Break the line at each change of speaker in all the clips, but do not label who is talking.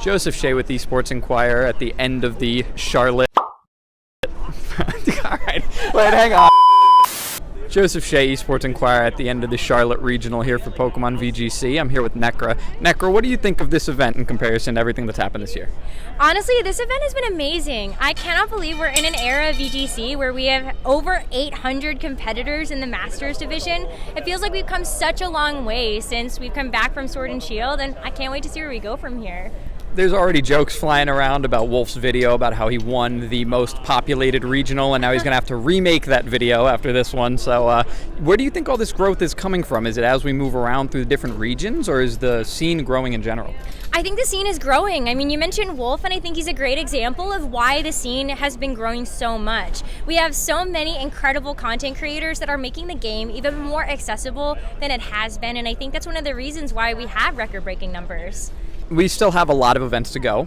Joseph Shea with Esports Inquirer at the end of the Charlotte. Alright, wait, hang on. Joseph Shea, Esports Inquirer at the end of the Charlotte Regional here for Pokémon VGC. I'm here with Nekkra. Nekkra, what do you think of this event in comparison to everything that's happened this year?
Honestly, this event has been amazing. I cannot believe we're in an era of VGC where we have over 800 competitors in the Masters division. It feels like we've come such a long way since we've come back from Sword and Shield, and I can't wait to see where we go from here.
There's already jokes flying around about Wolf's video about how he won the most populated regional, and now he's going to have to remake that video after this one. So where do you think all this growth is coming from? Is it as we move around through the different regions, or is the scene growing in general?
I think the scene is growing. I mean, you mentioned Wolf, and I think he's a great example of why the scene has been growing so much. We have so many incredible content creators that are making the game even more accessible than it has been, and I think that's one of the reasons why we have record-breaking numbers.
We still have a lot of events to go,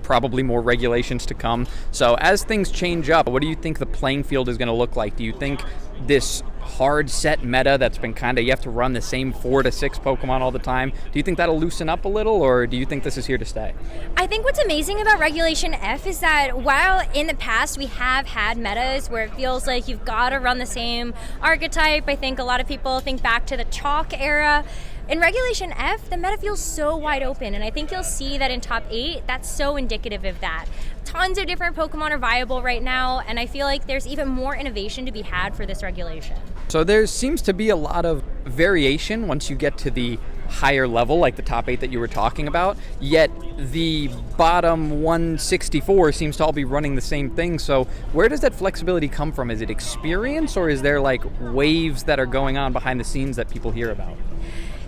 probably more regulations to come. So as things change up, what do you think the playing field is going to look like? Do you think this hard set meta that's been you have to run the same 4 to 6 Pokemon all the time, do you think that'll loosen up a little, or do you think this is here to stay?
I think what's amazing about Regulation F is that while in the past we have had metas where it feels like you've got to run the same archetype, I think a lot of people think back to the Chalk era. In Regulation F, the meta feels so wide open, and I think you'll see that in Top 8, that's so indicative of that. Tons of different Pokemon are viable right now, and I feel like there's even more innovation to be had for this regulation.
So there seems to be a lot of variation once you get to the higher level, like the Top 8 that you were talking about, yet the bottom 164 seems to all be running the same thing. So where does that flexibility come from? Is it experience, or is there like waves that are going on behind the scenes that people hear about?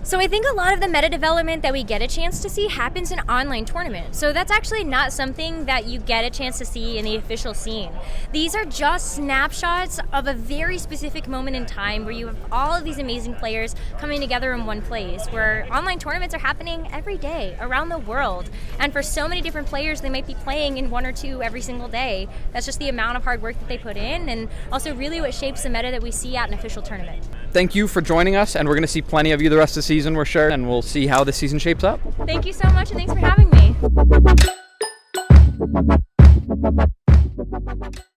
So I think a lot of the meta development that we get a chance to see happens in online tournaments. So that's actually not something that you get a chance to see in the official scene. These are just snapshots of a very specific moment in time where you have all of these amazing players coming together in one place, where online tournaments are happening every day around the world. And for so many different players, they might be playing in 1 or 2 every single day. That's just the amount of hard work that they put in, and also really what shapes the meta that we see at an official tournament.
Thank you for joining us, and we're going to see plenty of you the rest of the season, we're sure, and we'll see how the season shapes up.
Thank you so much, and thanks for having me.